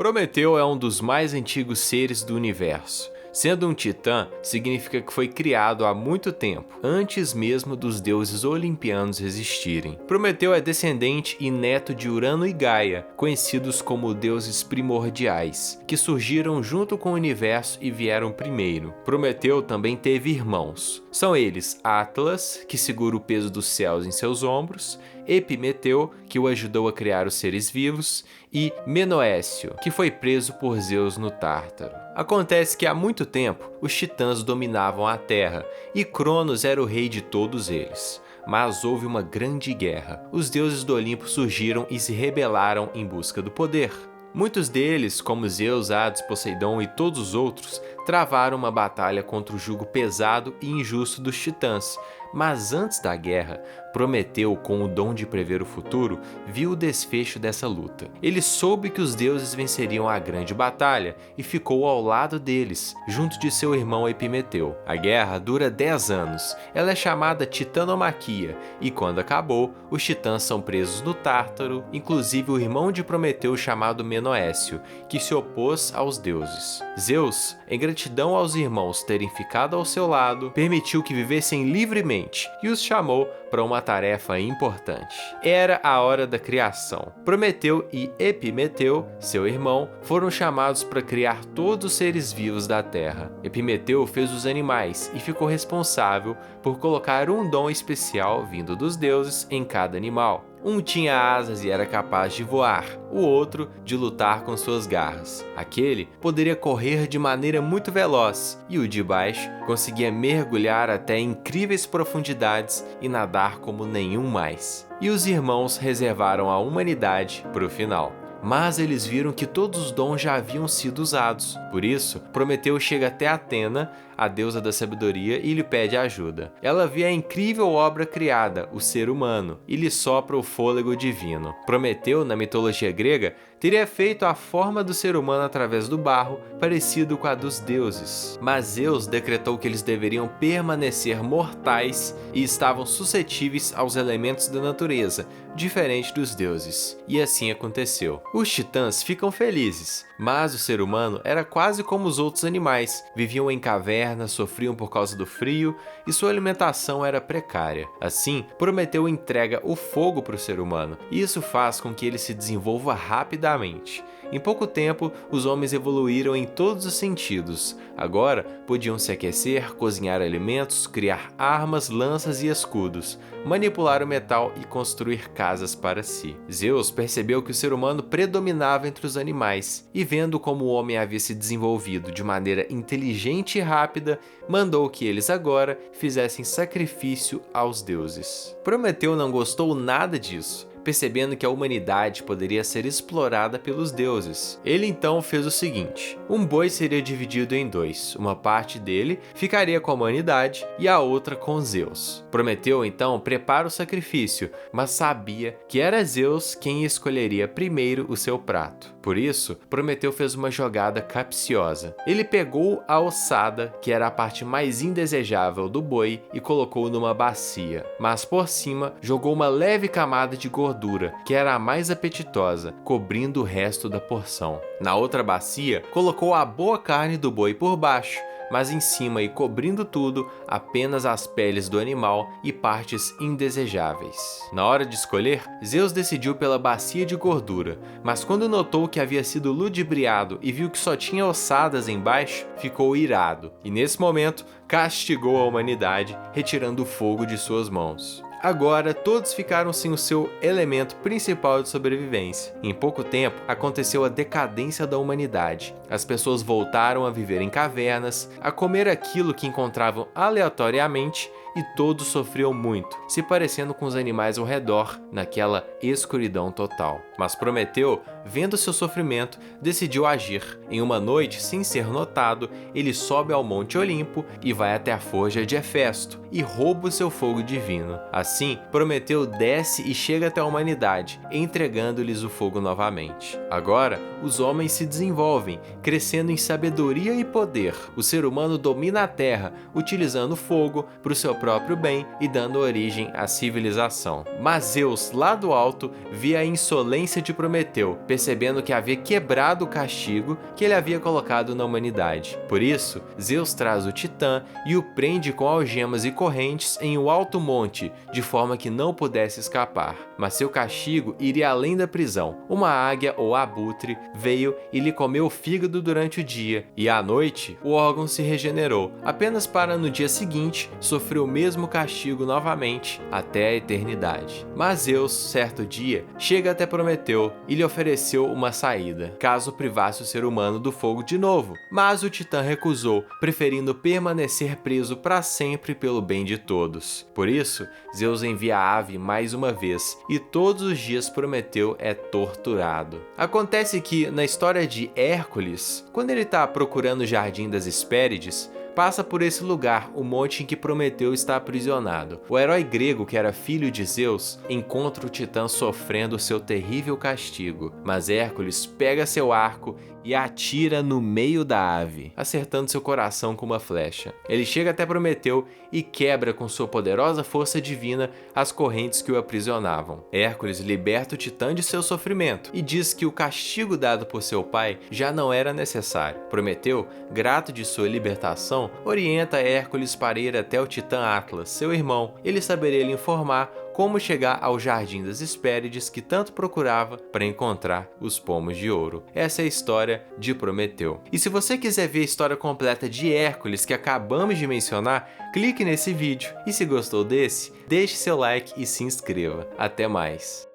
Prometeu é um dos mais antigos seres do universo. Sendo um titã, significa que foi criado há muito tempo, antes mesmo dos deuses olimpianos existirem. Prometeu é descendente e neto de Urano e Gaia, conhecidos como deuses primordiais, que surgiram junto com o universo e vieram primeiro. Prometeu também teve irmãos. São eles Atlas, que segura o peso dos céus em seus ombros, Epimeteu, que o ajudou a criar os seres vivos, e Menoécio, que foi preso por Zeus no Tártaro. Acontece que há muito tempo os titãs dominavam a Terra e Cronos era o rei de todos eles. Mas houve uma grande guerra. Os deuses do Olimpo surgiram e se rebelaram em busca do poder. Muitos deles, como Zeus, Hades, Poseidon e todos os outros, travaram uma batalha contra o jugo pesado e injusto dos titãs. Mas antes da guerra, Prometeu, com o dom de prever o futuro, viu o desfecho dessa luta. Ele soube que os deuses venceriam a grande batalha e ficou ao lado deles, junto de seu irmão Epimeteu. A guerra dura 10 anos. Ela é chamada Titanomaquia, e quando acabou, os titãs são presos no Tártaro, inclusive o irmão de Prometeu chamado Menoécio, que se opôs aos deuses. Zeus, em gratidão aos irmãos terem ficado ao seu lado, permitiu que vivessem livremente e os chamou para uma tarefa importante. Era a hora da criação. Prometeu e Epimeteu, seu irmão, foram chamados para criar todos os seres vivos da Terra. Epimeteu fez os animais e ficou responsável por colocar um dom especial vindo dos deuses em cada animal. Um tinha asas e era capaz de voar, o outro de lutar com suas garras. Aquele poderia correr de maneira muito veloz e o de baixo conseguia mergulhar até incríveis profundidades e nadar como nenhum mais. E os irmãos reservaram a humanidade para o final. Mas eles viram que todos os dons já haviam sido usados. Por isso, Prometeu chega até Atena, a deusa da sabedoria, e lhe pede ajuda. Ela vê a incrível obra criada, o ser humano, e lhe sopra o fôlego divino. Prometeu, na mitologia grega, teria feito a forma do ser humano através do barro, parecido com a dos deuses. Mas Zeus decretou que eles deveriam permanecer mortais e estavam suscetíveis aos elementos da natureza, diferente dos deuses. E assim aconteceu. Os titãs ficam felizes, mas o ser humano era quase como os outros animais. Viviam em cavernas, sofriam por causa do frio e sua alimentação era precária. Assim, Prometeu entrega o fogo para o ser humano, e isso faz com que ele se desenvolva rapidamente. Em pouco tempo, os homens evoluíram em todos os sentidos. Agora, podiam se aquecer, cozinhar alimentos, criar armas, lanças e escudos, manipular o metal e construir casas para si. Zeus percebeu que o ser humano predominava entre os animais, e vendo como o homem havia se desenvolvido de maneira inteligente e rápida, mandou que eles agora fizessem sacrifício aos deuses. Prometeu não gostou nada disso, percebendo que a humanidade poderia ser explorada pelos deuses. Ele então fez o seguinte: um boi seria dividido em dois, uma parte dele ficaria com a humanidade e a outra com Zeus. Prometeu então prepara o sacrifício, mas sabia que era Zeus quem escolheria primeiro o seu prato. Por isso, Prometeu fez uma jogada capciosa. Ele pegou a ossada, que era a parte mais indesejável do boi, e colocou numa bacia, mas por cima jogou uma leve camada de gordura, que era a mais apetitosa, cobrindo o resto da porção. Na outra bacia, colocou a boa carne do boi por baixo, mas em cima e cobrindo tudo, apenas as peles do animal e partes indesejáveis. Na hora de escolher, Zeus decidiu pela bacia de gordura, mas quando notou que havia sido ludibriado e viu que só tinha ossadas embaixo, ficou irado, e nesse momento castigou a humanidade, retirando o fogo de suas mãos. Agora, todos ficaram sem o seu elemento principal de sobrevivência. Em pouco tempo, aconteceu a decadência da humanidade. As pessoas voltaram a viver em cavernas, a comer aquilo que encontravam aleatoriamente, e todos sofriam muito, se parecendo com os animais ao redor, naquela escuridão total. Mas Prometeu, vendo seu sofrimento, decidiu agir. Em uma noite, sem ser notado, ele sobe ao Monte Olimpo e vai até a forja de Hefesto e rouba o seu fogo divino. Assim, Prometeu desce e chega até a humanidade, entregando-lhes o fogo novamente. Agora, os homens se desenvolvem, crescendo em sabedoria e poder. O ser humano domina a Terra, utilizando o fogo para o seu próprio bem e dando origem à civilização. Mas Zeus, lá do alto, via a insolência de Prometeu, percebendo que havia quebrado o castigo que ele havia colocado na humanidade. Por isso, Zeus traz o Titã e o prende com algemas e correntes em um alto monte, de forma que não pudesse escapar. Mas seu castigo iria além da prisão. Uma águia ou abutre veio e lhe comeu o fígado durante o dia, e à noite o órgão se regenerou, apenas para no dia seguinte sofrer o mesmo castigo novamente até a eternidade. Mas Zeus, certo dia, chega até Prometeu e lhe ofereceu uma saída, caso privasse o ser humano do fogo de novo. Mas o Titã recusou, preferindo permanecer preso para sempre pelo bem de todos. Por isso, Zeus envia a ave mais uma vez, e todos os dias Prometeu é torturado. Acontece que, na história de Hércules, quando ele está procurando o Jardim das Hespérides, passa por esse lugar, o monte em que Prometeu está aprisionado. O herói grego, que era filho de Zeus, encontra o Titã sofrendo seu terrível castigo, mas Hércules pega seu arco e atira no meio da ave, acertando seu coração com uma flecha. Ele chega até Prometeu e quebra com sua poderosa força divina as correntes que o aprisionavam. Hércules liberta o Titã de seu sofrimento e diz que o castigo dado por seu pai já não era necessário. Prometeu, grato de sua libertação, orienta Hércules para ir até o Titã Atlas, seu irmão. Ele saberia lhe informar como chegar ao Jardim das Hespérides que tanto procurava para encontrar os pomos de ouro. Essa é a história de Prometeu. E se você quiser ver a história completa de Hércules que acabamos de mencionar, clique nesse vídeo. E se gostou desse, deixe seu like e se inscreva. Até mais!